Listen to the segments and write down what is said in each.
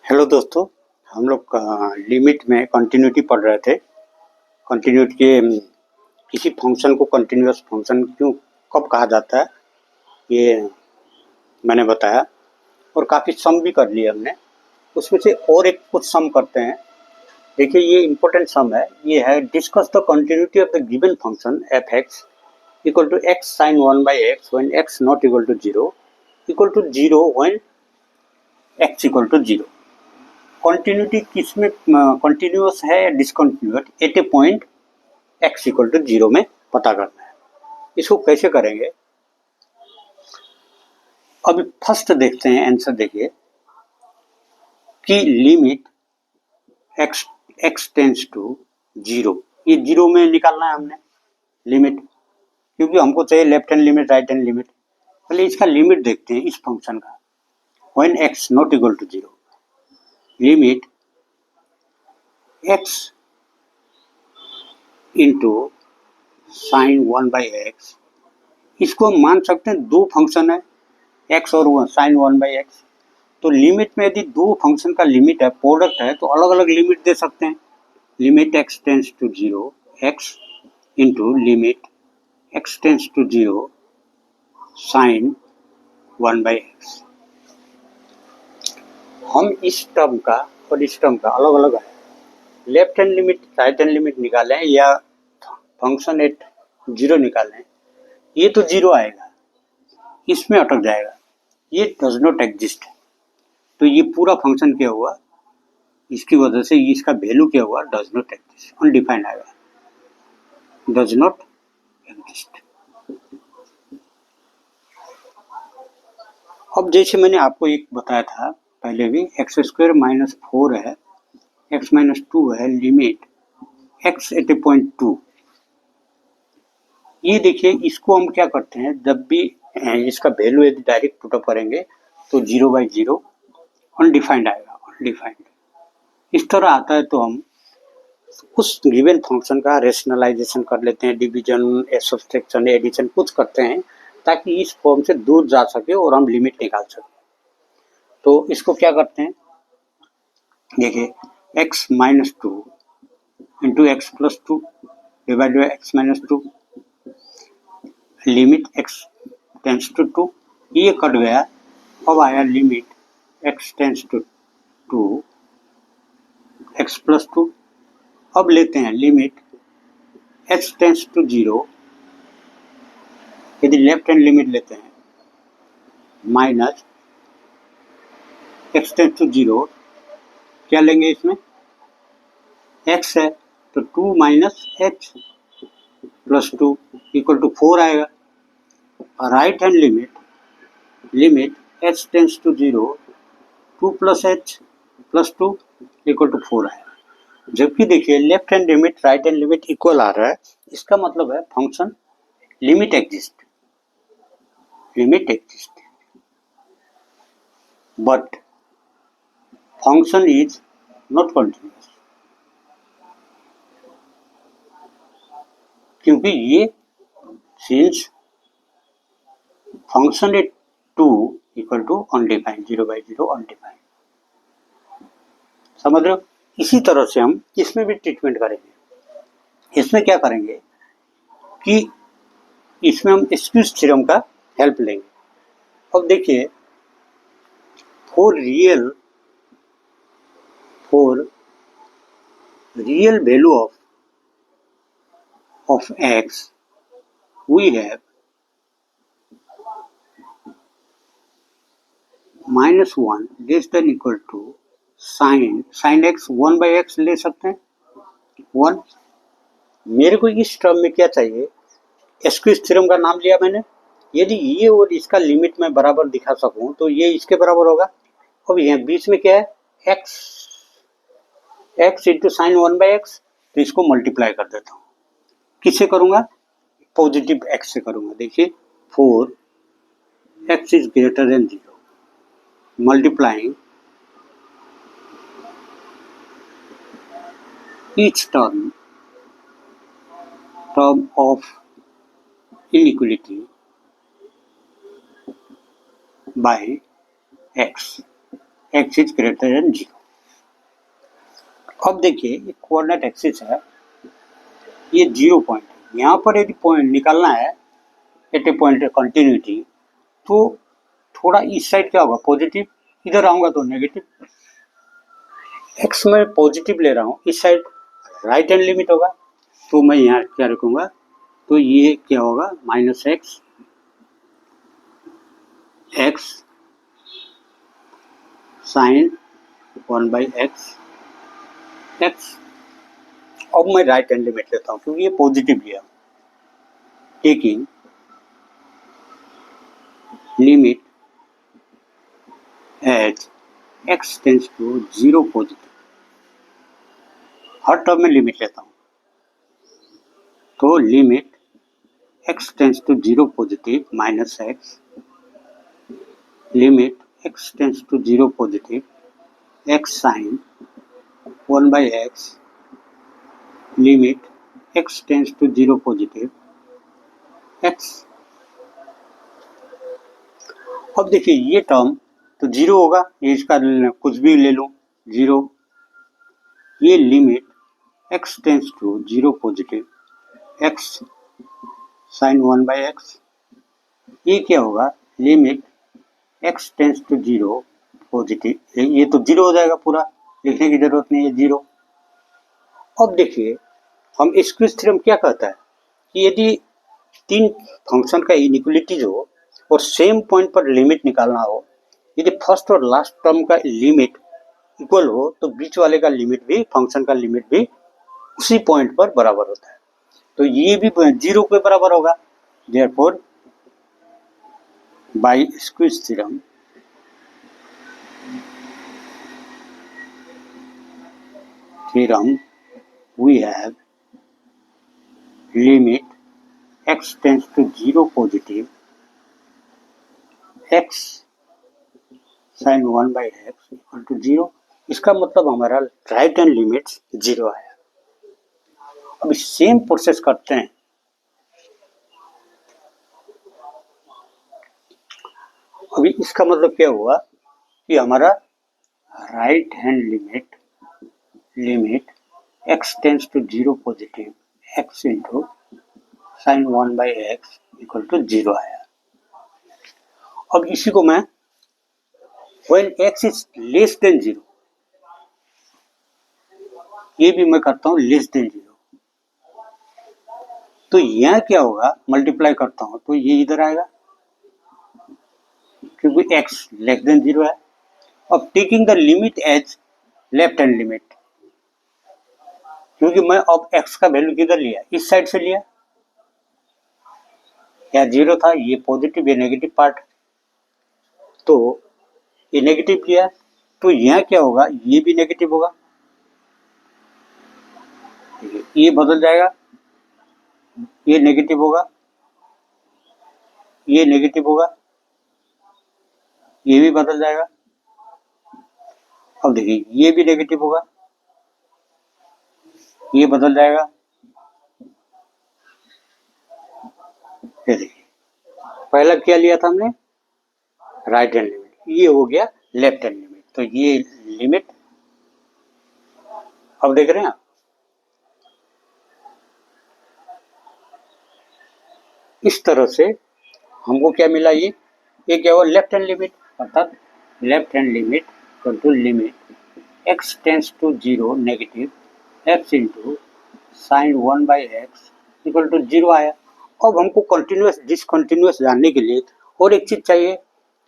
Hello दोस्तों, हम लोग लिमिट में कंटिन्यूटी पढ़ रहे थे। कंटिन्यूटी के किसी फंक्शन को कंटिन्यूअस फंक्शन क्यों कब कहा जाता है ये मैंने बताया, और काफ़ी सम भी कर लिए हमने। उसमें से और एक कुछ सम करते हैं। देखिए, ये इम्पोर्टेंट सम है। ये है discuss the continuity of the given function F X equal to X sine 1/x when X not equal to zero when X equal to zero. Continuity किसमें कंटिन्यूअस है या discontinuous at a point X equal to zero में पता करना है। इसको कैसे करेंगे? अभी फर्स्ट देखते हैं, आंसर देखिए कि limit X tends to zero, ये जीरो में निकालना है हमने लिमिट, क्योंकि हमको चाहिए left hand limit right hand limit. पहले इसका लिमिट देखते हैं इस फंक्शन का। When X not equal to zero, limit X into sine 1/x, इसको हम मान सकते हैं दो फंक्शन है x और साइन 1/x। तो लिमिट में यदि दो फंक्शन का लिमिट है, प्रोडक्ट है, तो अलग अलग लिमिट दे सकते हैं। Limit x tends to zero X into limit x tends to zero sine 1/x। हम इस टर्म का और इस टर्म का अलग अलग है, left hand limit right hand limit निकालें या फंक्शन एट जीरो निकालें, ये तो जीरो आएगा, इसमें अटक जाएगा, ये डज नॉट एग्जिस्ट। तो ये पूरा फंक्शन क्या हुआ, इसकी वजह से इसका वैल्यू क्या हुआ, डज नॉट एग्जिस्ट, अनडिफाइंड आएगा, डज नॉट एग्जिस्ट। अब जैसे मैंने आपको एक बताया था पहले भी, एक्स स्क्वायर माइनस 4 है, एक्स माइनस 2 है, limit x eight a point 2। ये देखिए, इसको हम क्या करते हैं, जब भी इसका वैल्यू यदि डायरेक्ट पुटअप करेंगे तो 0/0 अनडिफाइंड आएगा, अनडिफाइंड। इस तरह आता है तो हम उस गिवन फंक्शन का रेशनलाइजेशन कर लेते हैं, डिवीजन, सब्सट्रैक्शन, एडिशन कुछ करते हैं, ताकि इस फॉर्म से दूर जा सके और हम लिमिट निकाल सकें। तो इसको क्या करते हैं, देखिए, x minus 2 into X plus 2 divide by X minus 2, limit x tends to 2, ये कट गया। अब आया limit x tends to 2 X plus 2। अब लेते हैं लिमिट x टेंस टू 0, यदि लेफ्ट हैंड लिमिट लेते हैं, माइनस x टेंस टू 0, क्या लेंगे इसमें, x है तो 2 minus h plus 2 equal to 4 आएगा। Right hand limit h tends to 0, 2 plus h plus 2 equal to 4 आएगा। जबकि देखिए, left hand limit right hand limit equal आ रहा है, इसका मतलब है function limit exist, but function is not continuous, क्योंकि ये since function at 2 equal to undefined, 0/0 undefined. समझ रहे हो? इसी तरह से हम इसमें भी ट्रीटमेंट करेंगे। इसमें क्या करेंगे कि इसमें हम एक्सक्यूज थ्योरम का हेल्प लेंगे। अब देखिए, for real value of x we have -1 less than equal to sine x 1/x ले सकते हैं 1। मेरे को इस टर्म में क्या चाहिए, एक्सक्यूज थ्योरम का नाम लिया मैंने। यदि ये और इसका लिमिट में बराबर दिखा सकूं तो ये इसके बराबर होगा। अब यहाँ बीच में क्या है, x इंटू साइन 1/x, तो इसको मल्टीप्लाई कर देता हूँ। किससे करूंगा, पॉजिटिव x से करूंगा। देखिए, 4x is greater than 0, multiplying each term of inequality by x is greater than 0। अब देखिए ये कोऑर्डिनेट एक्सिस है, ये 0 पॉइंट है। यहाँ पर यदि पॉइंट निकालना है एट ए पॉइंट कंटिन्यूटी, तो थोड़ा इस साइड क्या होगा पॉजिटिव, इधर आऊंगा तो नेगेटिव। एक्स में पॉजिटिव ले रहा हूँ, इस साइड राइट हैंड लिमिट होगा, तो मैं यहाँ क्या रखूंगा, तो ये क्या होगा minus X X sine 1/x X. अब मैं राइट हैंड लिमिट लेता हूँ क्योंकि ये पॉजिटिव लिया, taking limit as X tends to 0 positive. हर टर्म में लिमिट लेता हूँ, तो limit x tends to 0 positive minus X, limit x tends to 0 positive x sine 1/x, limit x tends to 0 positive x। अब देखिए ये term तो 0 होगा, ये इसका कुछ भी ले लूँ 0, ये limit x tends to 0 positive x sine 1/x, ये क्या होगा limit x tends to 0 positive, ये तो 0 हो जाएगा, पूरा लिखने की जरूरत नहीं है 0। अब देखिए हम स्क्विज थ्योरम क्या कहता है कि यदि तीन फंक्शन का इनइक्वलिटीज हो और सेम पॉइंट पर लिमिट निकालना हो, यदि फर्स्ट और लास्ट टर्म का लिमिट इक्वल हो तो बीच वाले का लिमिट भी, फंक्शन का लिमिट भी उसी पॉइंट पर बराबर होता है, तो ये भी 0 के बराबर होगा। Therefore by squeeze theorem we have limit x tends to 0 positive x sin 1/x equal to 0। इसका मतलब हमारा राइट हैंड लिमिट 0 आया। अब सेम प्रोसेस करते हैं, अभी इसका मतलब क्या हुआ कि हमारा right hand limit x tends to 0 positive x into sine 1/x equal to 0 आया। अब इसी को मैं when x is less than 0, ये भी मैं करता हूँ लेस देन 0, तो यहाँ क्या होगा मल्टीप्लाई करता हूँ तो ये इधर आएगा क्योंकि x लेस देन 0 है। अब taking the limit as left hand limit, क्योंकि मैं अब x का वैल्यू किधर लिया, इस साइड से लिया, यहाँ 0 था, ये पॉजिटिव ये नेगेटिव पार्ट, तो ये नेगेटिव लिया, तो यहाँ क्या होगा ये भी नेगेटिव होगा, ये बदल जाएगा, ये नेगेटिव होगा, ये नेगेटिव होगा, ये भी बदल जाएगा। अब देखिए ये भी नेगेटिव होगा, ये बदल जाएगा, ये देखिए पहला क्या लिया था हमने राइट हैंड लिमिट, ये हो गया लेफ्ट हैंड लिमिट, तो ये लिमिट अब देख रहे हैं आप, इस तरह से हमको क्या मिला, ये क्या हुआ लेफ्ट हैंड लिमिट, अर्थात left hand limit equal to limit x tends to 0 negative x into sine 1/x equal to 0 आया। अब हमको कंटिन्यूस डिसकंटिन्यूस जानने के लिए और एक चीज चाहिए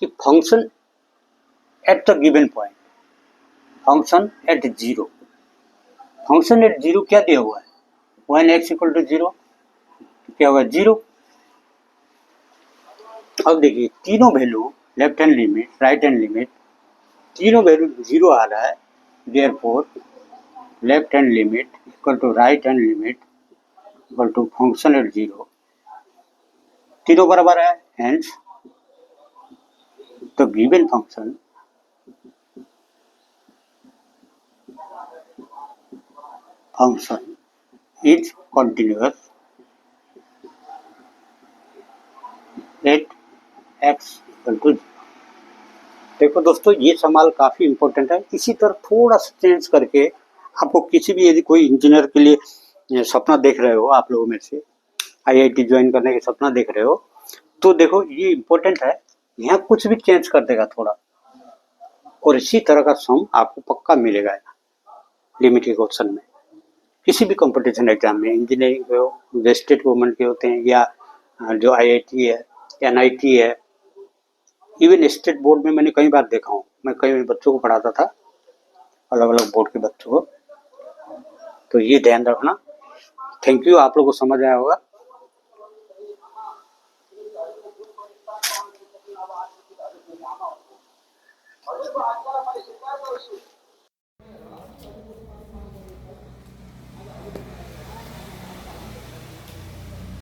कि function at the given point, function at 0, function at 0 क्या दिया हुआ है when x इक्वल टू 0, क्या होगा 0। अब देखिए तीनों value left hand limit right hand limit तीनों वैल्यू 0 आ रहा है, therefore left hand limit equal to right hand limit equal to function at 0, तीनों बराबर है, hence the given function is continuous at x equal to 0। देखो दोस्तों ये सवाल काफी इंपॉर्टेंट है, इसी तरह थोड़ा सा चेंज करके आपको किसी भी यदि कोई इंजीनियर के लिए सपना देख रहे हो, आप लोगों में से आईआईटी ज्वाइन करने का सपना देख रहे हो, तो देखो ये इम्पोर्टेंट है, यहाँ कुछ भी चेंज कर देगा थोड़ा, और इसी तरह का सम आपको पक्का मिलेगा लिमिट के क्वेश्चन में। किसी भी कंपटीशन एग्जाम में, इंजीनियरिंग के हो, जो स्टेट गवर्नमेंट के होते हैं, या जो आईआईटी है, एनआईटी है, इवन स्टेट बोर्ड में मैंने कई बार देखा हूँ। मैं कई बच्चों को पढ़ाता था, अलग अलग बोर्ड के बच्चों को, तो ये ध्यान रखना। थैंक यू, आप लोगों को समझ आया होगा।